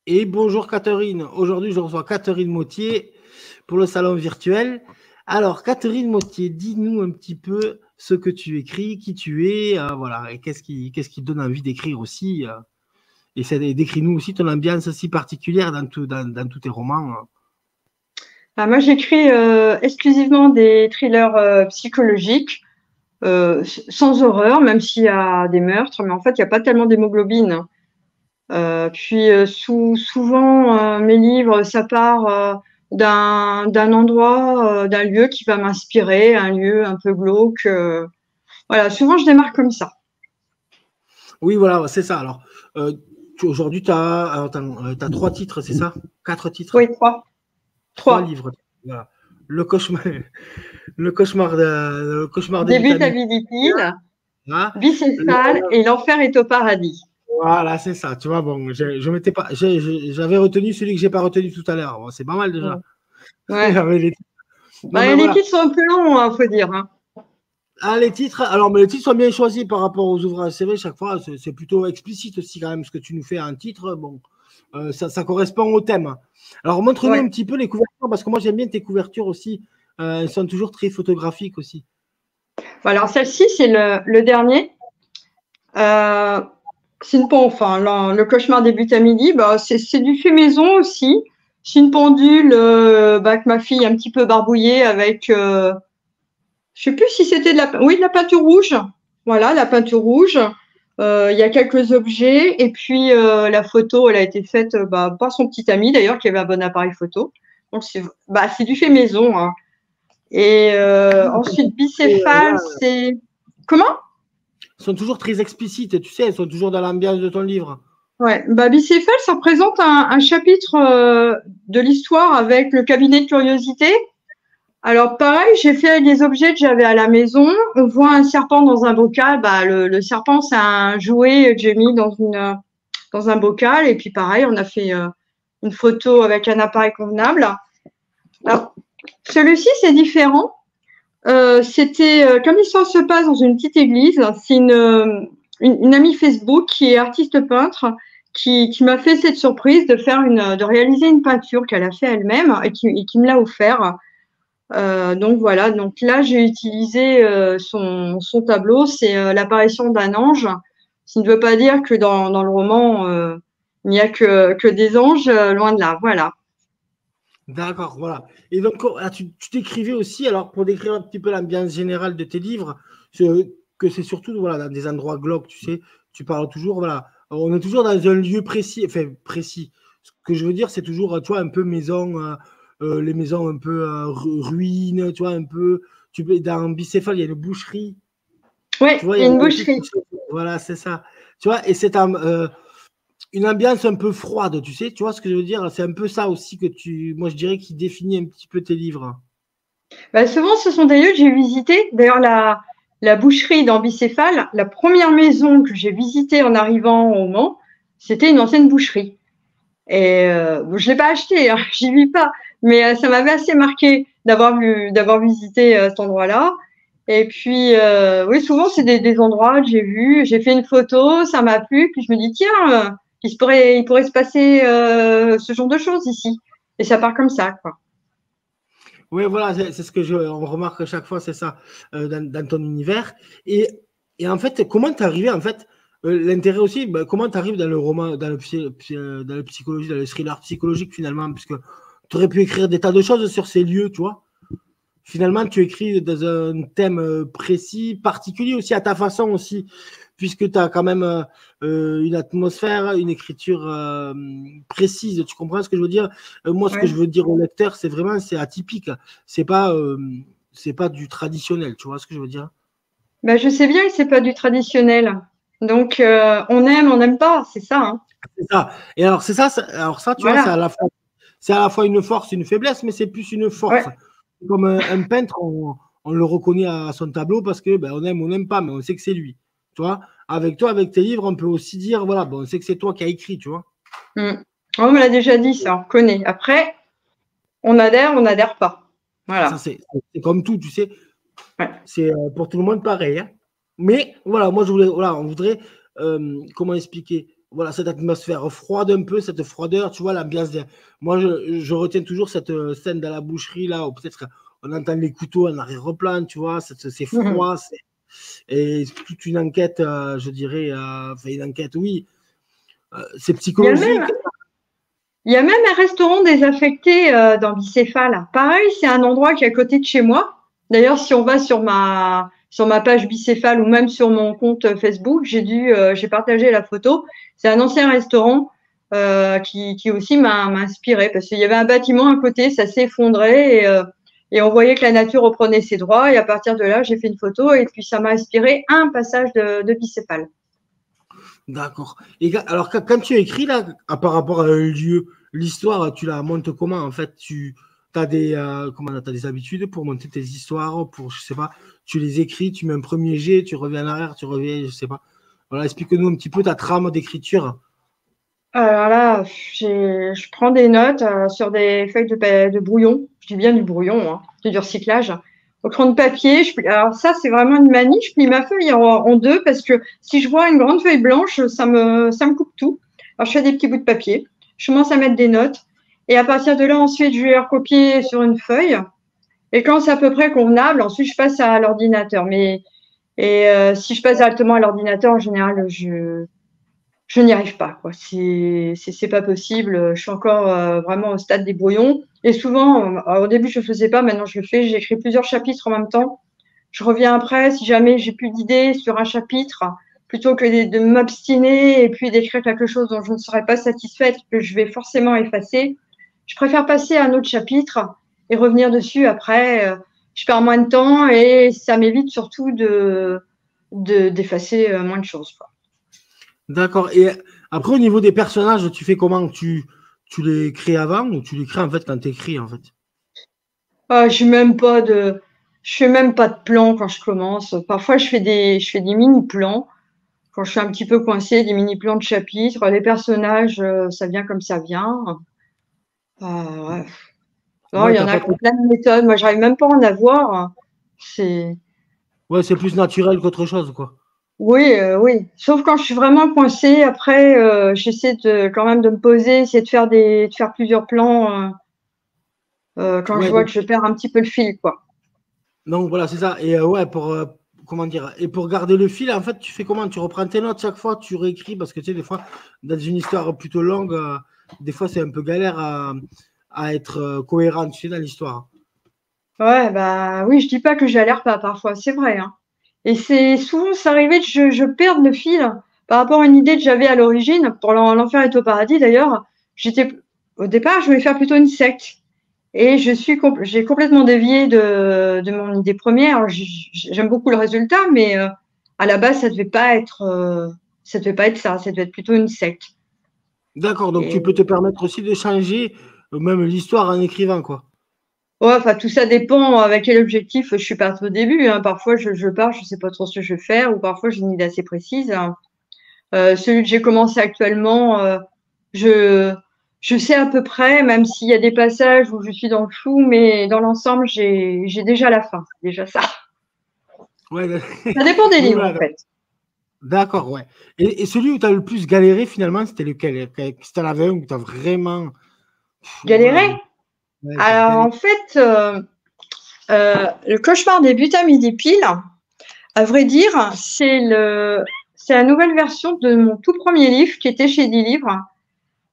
Et bonjour Catherine. Aujourd'hui, je reçois Catherine Mottier pour le salon virtuel. Alors, Catherine Mottier, dis-nous un petit peu ce que tu écris, qui tu es, voilà, et qu'est-ce qui te donne envie d'écrire aussi. Et décris-nous aussi ton ambiance si particulière dans tous tes romans. Moi, j'écris exclusivement des thrillers psychologiques, sans horreur, même s'il y a des meurtres, mais en fait, il n'y a pas tellement d'hémoglobine. Souvent, mes livres, ça part d'un endroit, d'un lieu qui va m'inspirer, un lieu un peu glauque. Voilà, souvent, je démarre comme ça. Oui, voilà, c'est ça. Alors, aujourd'hui, tu as, trois titres, c'est ça? Quatre titres? Oui, trois. Trois Trois. livres. Voilà. Le cauchemar, le cauchemar des Début ta vitamines. vie dit-il, Hein. bicéphale et l'enfer est au paradis. Voilà, c'est ça. Tu vois, bon, je m'étais pas, j'avais retenu celui que j'ai pas retenu tout à l'heure. Bon, c'est pas mal déjà. Ouais. Non, mais Les voilà. titres sont un peu longs, faut dire. Hein. Ah, les titres. Alors, mais les titres sont bien choisis par rapport aux ouvrages. C'est vrai, chaque fois, c'est plutôt explicite aussi quand même ce que tu nous fais en titre. Bon, ça correspond au thème. Alors, montre-nous Ouais. un petit peu les couvertures parce que moi j'aime bien tes couvertures aussi. Elles sont toujours très photographiques aussi. Alors celle-ci, c'est le dernier. Euh, c'est une enfin, le cauchemar débute à midi. C'est du fait maison aussi. C'est une pendule que ma fille a un petit peu barbouillée avec, je sais plus si c'était de la peinture rouge. Voilà, la peinture rouge. Il y a quelques objets et puis la photo, elle a été faite par son petit ami d'ailleurs qui avait un bon appareil photo. Donc c'est du fait maison. Hein. Et ensuite bicéphale, Voilà. c'est comment? Elles sont toujours très explicites, tu sais, elles sont toujours dans l'ambiance de ton livre. Ouais, bicéphale, ça représente un chapitre de l'histoire avec le cabinet de curiosité. Alors pareil, j'ai fait des objets que j'avais à la maison. On voit un serpent dans un bocal. Le serpent, c'est un jouet que j'ai mis dans un bocal. Et puis pareil, on a fait une photo avec un appareil convenable. Alors, celui-ci, c'est différent. Comme l'histoire se passe dans une petite église, c'est une amie Facebook qui est artiste peintre qui m'a fait cette surprise de réaliser une peinture qu'elle a fait elle-même et qui me l'a offert. Donc voilà, donc là j'ai utilisé son tableau, c'est l'apparition d'un ange, ce qui ne veut pas dire que dans le roman il n'y a que des anges, loin de là, voilà. D'accord, voilà. Et donc, tu t'écrivais aussi, alors pour décrire un petit peu l'ambiance générale de tes livres, que c'est surtout voilà, dans des endroits glauques, tu sais, tu parles toujours, voilà, on est toujours dans un lieu précis, enfin précis. Ce que je veux dire, c'est toujours, tu vois, un peu maison, les maisons un peu ruines, tu vois, un peu, dans Bicéphale, il y a une boucherie, Oui, tu vois, il y a une un truc, boucherie. voilà, c'est ça. Tu vois, et c'est une ambiance un peu froide, tu sais, tu vois ce que je veux dire? C'est un peu ça aussi moi je dirais, qui définit un petit peu tes livres. Souvent, ce sont des lieux que j'ai visités. D'ailleurs, la boucherie dans Bicéphale, la première maison que j'ai visitée en arrivant au Mans, c'était une ancienne boucherie. Et je l'ai pas achetée, hein, j'y vis pas, mais ça m'avait assez marqué d'avoir visité cet endroit-là. Et puis, oui, souvent, c'est des endroits que j'ai vus, j'ai fait une photo, ça m'a plu, puis je me dis, tiens, il pourrait se passer ce genre de choses ici. Et ça part comme ça, quoi. Oui, voilà, c'est ce que on remarque à chaque fois, c'est ça, dans ton univers. Et, et en fait, comment t'es arrivé, en fait, l'intérêt aussi, comment tu arrives dans le roman, dans la psychologie, dans le thriller psychologique finalement, puisque tu aurais pu écrire des tas de choses sur ces lieux, tu vois. Finalement, tu écris dans un thème précis, particulier aussi à ta façon aussi, puisque tu as quand même une atmosphère, une écriture précise. Tu comprends ce que je veux dire? Moi, ce que je Ouais. veux dire au lecteur, c'est vraiment, c'est atypique. C'est pas, c'est pas du traditionnel. Tu vois ce que je veux dire? Je sais bien que c'est pas du traditionnel. Donc, on n'aime pas, c'est ça, hein. C'est ça. Et alors, alors ça, tu vois, Voilà. c'est à la fois une force, une faiblesse, mais c'est plus une Ouais. force. Comme un peintre, on le reconnaît à son tableau parce que on aime ou on n'aime pas, mais on sait que c'est lui. Tu vois, avec toi, avec tes livres, on peut aussi dire, voilà, bon, on sait que c'est toi qui as écrit, tu vois. Mm. On me l'a déjà dit, ça, on connaît. Après, on n'adhère pas. Ça, Voilà. c'est comme tout, tu sais. Ouais. C'est pour tout le monde pareil. Hein. Mais voilà, moi, voilà, on voudrait, comment expliquer? voilà, cette atmosphère froide un peu, cette froideur, tu vois, l'ambiance. Moi, je retiens toujours cette scène dans la boucherie, là, où peut-être on entend les couteaux en arrière-plan, tu vois, c'est froid, et toute une enquête, je dirais, enfin, une enquête, oui, c'est psychologique. Il y a même un restaurant désaffecté dans Bicéphale. Pareil, c'est un endroit qui est à côté de chez moi. D'ailleurs, si on va sur ma page Bicéphale ou même sur mon compte Facebook, j'ai partagé la photo. C'est un ancien restaurant qui aussi m'a inspiré parce qu'il y avait un bâtiment à côté, ça s'est effondré et on voyait que la nature reprenait ses droits. Et à partir de là, j'ai fait une photo et puis ça m'a inspiré un passage de Bicéphale. D'accord. Et alors, quand tu écris là, par rapport à un lieu, l'histoire, tu la montes comment? En fait, tu as des habitudes pour monter tes histoires, je sais pas, tu les écris, tu mets un premier jet, tu reviens en arrière, tu reviens, je sais pas. Voilà, explique-nous un petit peu ta trame d'écriture. Alors là, je prends des notes sur des feuilles de brouillon. Je dis bien du brouillon, hein, du recyclage. Au crayon de papier, alors ça, c'est vraiment une manie. Je plie ma feuille en deux parce que si je vois une grande feuille blanche, ça me coupe tout. Alors, je fais des petits bouts de papier. Je commence à mettre des notes. Et à partir de là, ensuite, je vais les recopier sur une feuille. Et quand c'est à peu près convenable, ensuite, je passe à l'ordinateur. Si je passe directement à l'ordinateur, en général, je n'y arrive pas, quoi. C'est pas possible. Je suis encore vraiment au stade des brouillons. Et souvent, au début, je le faisais pas. Maintenant, je le fais. J'écris plusieurs chapitres en même temps. Je reviens après si jamais j'ai plus d'idées sur un chapitre, plutôt que de m'obstiner et puis d'écrire quelque chose dont je ne serais pas satisfaite, que je vais forcément effacer. Je préfère passer à un autre chapitre et revenir dessus après. Je perds moins de temps et ça m'évite surtout d'effacer moins de choses, quoi. D'accord. Et après, au niveau des personnages, tu fais comment? Tu les crées avant ou tu les crées en fait quand tu écris en fait? Ah, je fais même pas de plan quand je commence. Parfois, je fais des mini plans quand je suis un petit peu coincée, des mini plans de chapitres. Les personnages, ça vient comme ça vient. Ouais. Non, Ouais, il y en t'as a pas qui ont plein de méthodes. Moi, j'arrive même pas à en avoir. C'est Ouais, c'est plus naturel qu'autre chose, quoi. Oui, oui. Sauf quand je suis vraiment coincée. Après, j'essaie quand même de me poser, essayer de faire plusieurs plans quand je Ouais, vois que je perds un petit peu le fil, quoi. donc voilà, c'est ça. Et ouais, comment dire, et pour garder le fil, en fait, tu fais comment? Tu reprends tes notes chaque fois, tu réécris, parce que tu sais, des fois, dans une histoire plutôt longue, des fois, c'est un peu galère à être cohérent, tu sais, dans l'histoire. Ouais, bah oui, je dis pas que j'alerte pas parfois, c'est vrai, hein. Et c'est souvent, ça arrivait que je perde le fil par rapport à une idée que j'avais à l'origine, pour l'enfer est au paradis d'ailleurs. Au départ, je voulais faire plutôt une secte. Et j'ai complètement dévié de mon idée première. Alors, j'aime beaucoup le résultat, mais à la base, ça devait pas être ça. Ça devait être plutôt une secte. D'accord, donc Et tu peux te permettre aussi de changer même l'histoire en écrivant, quoi. ouais, enfin, tout ça dépend avec quel objectif je suis partie au début, hein. Parfois, je pars, je sais pas trop ce que je vais faire, ou parfois j'ai une idée assez précise, hein. Celui que j'ai commencé actuellement, je, je sais à peu près, même s'il y a des passages où je suis dans le flou, mais dans l'ensemble, j'ai déjà la fin. C'est déjà ça. Ouais, Ça dépend des oui, livres, voilà. en fait. D'accord, ouais. Et celui où tu as le plus galéré, finalement, c'était lequel? Si tu en avais un où tu as vraiment. Voilà, Galérer? ouais, t'as Alors, galéré. en fait, le cauchemar des buts à midi pile, à vrai dire, c'est la nouvelle version de mon tout premier livre qui était chez 10 livres.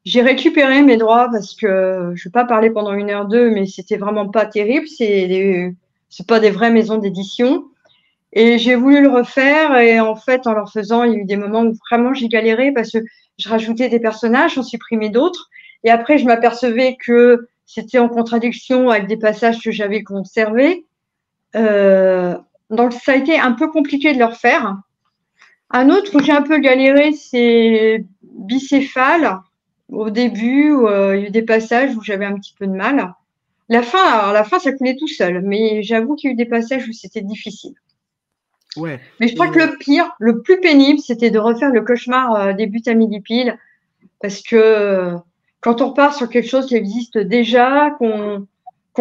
J'ai récupéré mes droits parce que je vais pas parler pendant 1 heure 2, mais c'était vraiment pas terrible. C'est pas des vraies maisons d'édition. Et j'ai voulu le refaire et en fait, en le refaisant, il y a eu des moments où vraiment j'ai galéré parce que je rajoutais des personnages, j'en supprimais d'autres. Et après, je m'apercevais que c'était en contradiction avec des passages que j'avais conservés. Euh, donc, ça a été un peu compliqué de le refaire. Un autre où j'ai un peu galéré, c'est Bicéphale. Au début, où, il y a eu des passages où j'avais un petit peu de mal. Alors la fin, ça coulait tout seul, mais j'avoue qu'il y a eu des passages où c'était difficile. Ouais. Mais je crois Et, que le pire, le plus pénible, c'était de refaire le cauchemar des buts à midi pile, parce que quand on repart sur quelque chose qui existe déjà, qu'on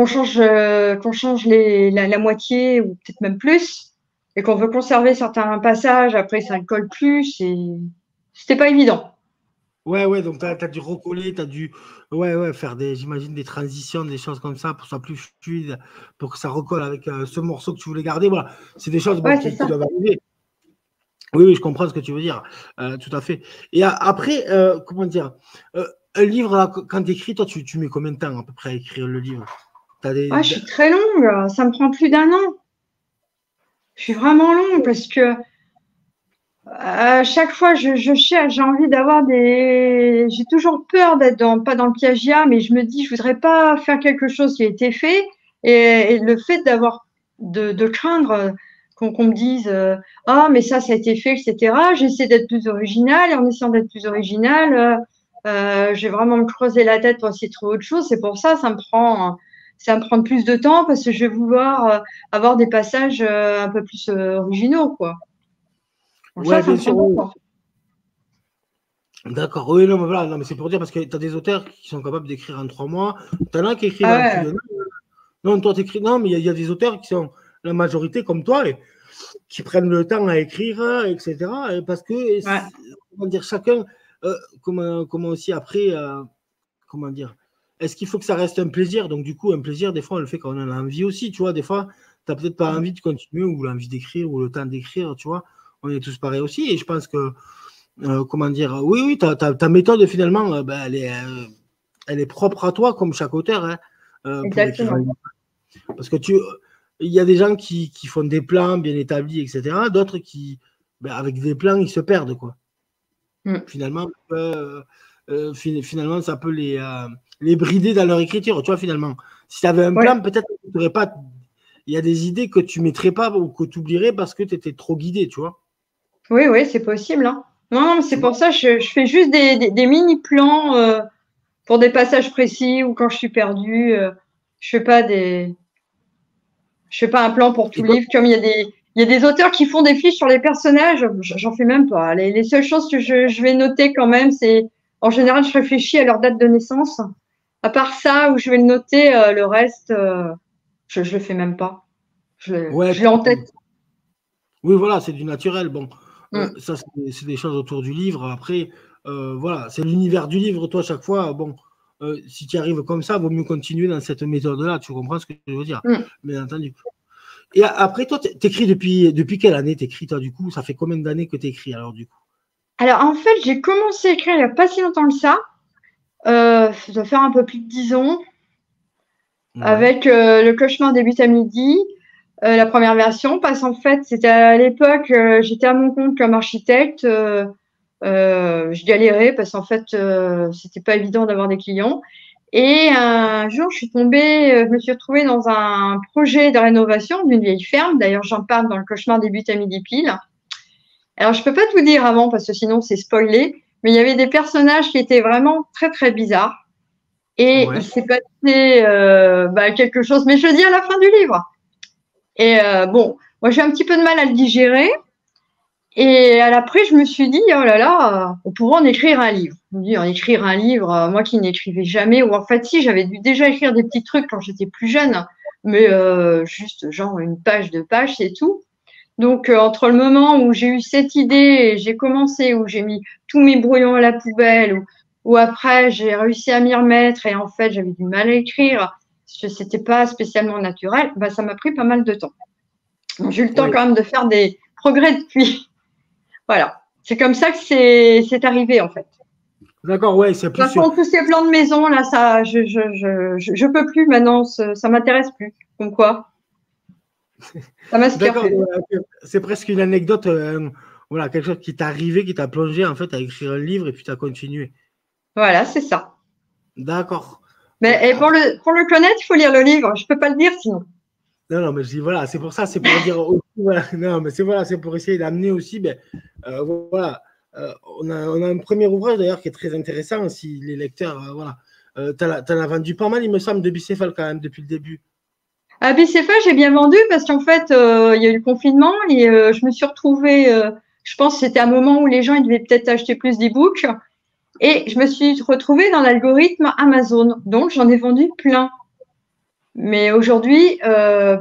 change la moitié ou peut-être même plus, et qu'on veut conserver certains passages, après ça ne colle plus, c'était pas évident. Ouais, donc tu as dû recoller, tu as dû faire j'imagine, des transitions, des choses comme ça pour que ça soit plus fluide, pour que ça recolle avec ce morceau que tu voulais garder. Voilà, c'est des choses Ouais, c'est qui ça. doivent arriver. Oui, je comprends ce que tu veux dire, tout à fait. Et après, comment dire, un livre, là, quand tu écris, toi, tu mets combien de temps à peu près à écrire le livre? T'as Ah, je suis très longue, ça me prend plus d'un an. Je suis vraiment longue parce que à chaque fois, je cherche, j'ai envie d'avoir des. J'ai toujours peur d'être pas dans le plagiat, mais je me dis, je voudrais pas faire quelque chose qui a été fait. Et le fait de craindre qu'on me dise, ah, mais ça a été fait, etc. J'essaie d'être plus originale et en essayant d'être plus originale, j'ai vraiment me creuser la tête pour essayer de trouver autre chose. C'est pour ça, ça me prend plus de temps parce que je vais vouloir avoir des passages un peu plus originaux, quoi. Donc Ouais, ça bien me prend sûr, du oui. temps. D'accord. Oui, non, mais voilà, non, mais c'est pour dire parce que tu as des auteurs qui sont capables d'écrire en 3 mois. Tu en as qui écrivent Ah en plus ouais, d'un an. Non, toi, t'écris. Non, mais il y a des auteurs qui sont la majorité comme toi et qui prennent le temps à écrire, etc. Parce que, ouais, comment dire, chacun, comment aussi après, comment dire, est-ce qu'il faut que ça reste un plaisir? Donc, du coup, un plaisir, des fois, on le fait quand on en a envie aussi, tu vois. Des fois, tu n'as peut-être pas envie de continuer ou l'envie d'écrire ou le temps d'écrire, tu vois. On est tous pareils aussi. Et je pense que, comment dire, oui, ta méthode, finalement, elle est propre à toi, comme chaque auteur, hein, pour écrire un exactement. livre. Parce que il y a des gens qui font des plans bien établis, etc. D'autres qui, avec des plans, ils se perdent, quoi. Mm. Finalement, finalement, ça peut les brider dans leur écriture, tu vois, finalement. Si tu avais un Ouais. plan, peut-être que tu n'aurais pas. Il y a des idées que tu ne mettrais pas ou que tu oublierais parce que tu étais trop guidé, tu vois. Oui, oui, c'est possible, hein. Non, non, mais c'est Tu pour vois. ça que je fais juste des mini-plans pour des passages précis ou quand je suis perdue. Je fais pas je fais pas un plan pour Et tout le toi, livre. Comme il y a des auteurs qui font des fiches sur les personnages, j'en fais même pas. Les seules choses que je vais noter quand même, c'est en général, je réfléchis à leur date de naissance. À part ça, où je vais le noter, le reste, je le fais même pas. ouais, Je l'ai en tête. oui, voilà, c'est du naturel. Bon, Mm. ça, c'est des choses autour du livre. Après, voilà, c'est l'univers du livre, toi, à chaque fois. Bon, si tu arrives comme ça, vaut mieux continuer dans cette méthode-là. Tu comprends ce que je veux dire, Mm. bien entendu. Et après, toi, t'écris depuis quelle année t'écris, toi, du coup? Ça fait combien d'années que t'écris, alors, du coup? Alors, en fait, j'ai commencé à écrire il n'y a pas si longtemps que ça. Ça doit faire un peu plus de 10 ans, Ouais, avec Le cauchemar débute à midi, la première version, parce qu'en fait, c'était à l'époque, j'étais à mon compte comme architecte. Je galérais parce qu'en fait, c'était pas évident d'avoir des clients. Et un jour, je me suis retrouvée dans un projet de rénovation d'une vieille ferme. D'ailleurs, j'en parle dans Le cauchemar débute à midi pile. Alors, je peux pas tout dire avant parce que sinon c'est spoilé, mais il y avait des personnages qui étaient vraiment très très bizarres. Et il ouais. s'est passé quelque chose, mais je le dis à la fin du livre. Et bon, moi j'ai un petit peu de mal à le digérer. Et à l'après, je me suis dit, oh là là, on pourrait en écrire un livre. Je me dis, en écrire un livre, moi qui n'écrivais jamais, ou en fait si, j'avais dû déjà écrire des petits trucs quand j'étais plus jeune, mais juste genre une page, deux pages, c'est tout. Donc, entre le moment où j'ai eu cette idée et j'ai commencé, où j'ai mis tous mes brouillons à la poubelle, ou après j'ai réussi à m'y remettre et en fait j'avais du mal à écrire, parce que c'était pas spécialement naturel, bah, ça m'a pris pas mal de temps. Donc, j'ai eu le temps Oui. quand même de faire des progrès depuis. Voilà. C'est comme ça que c'est arrivé en fait. D'accord, ouais, c'est plus Par sur. contre, tous ces plans de maison là, ça, je peux plus maintenant, ça m'intéresse plus. Comme quoi, ça m'inspire D'accord, plus. c'est presque une anecdote, voilà, quelque chose qui t'est arrivé, qui t'a plongé, en fait, à écrire un livre et puis tu as continué. Voilà, c'est ça. D'accord. Ouais, Mais et pour le connaître, il faut lire le livre. Je peux pas le dire sinon. non, non, mais je dis voilà, c'est pour ça, c'est pour dire aussi, voilà, non, mais c'est voilà, c'est pour essayer d'amener aussi, voilà, on a un premier ouvrage d'ailleurs qui est très intéressant si les lecteurs, voilà, t'en as vendu pas mal, il me semble, de bicéphale quand même depuis le début. À BCFA, j'ai bien vendu parce qu'en fait, il y a eu le confinement et je me suis retrouvée, je pense que c'était un moment où les gens ils devaient peut-être acheter plus d'e-books et je me suis retrouvée dans l'algorithme Amazon. Donc, j'en ai vendu plein. Mais aujourd'hui,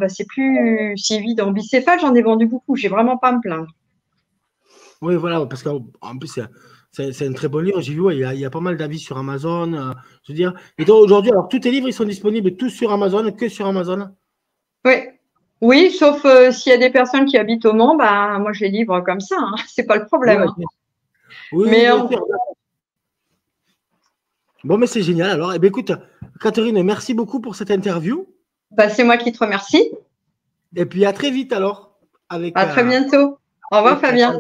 c'est plus si évident. Bicéphale, j'en ai vendu beaucoup. J'ai vraiment pas à me plaindre. Oui, voilà, parce qu'en plus, C'est un très bon livre. J'ai vu, ouais, il y a pas mal d'avis sur Amazon. Je veux dire. Et donc aujourd'hui, alors tous tes livres, ils sont disponibles tous sur Amazon, que sur Amazon? Oui. Oui, sauf s'il y a des personnes qui habitent au Mans, bah, moi je les livre comme ça, hein. C'est pas le problème. Ouais, Hein. oui, Mais bien sûr. Bon, mais c'est génial. Alors, eh bien, écoute, Catherine, merci beaucoup pour cette interview. bah, c'est moi qui te remercie. Et puis à très vite alors. Avec, À très bientôt. Au revoir, Fabien.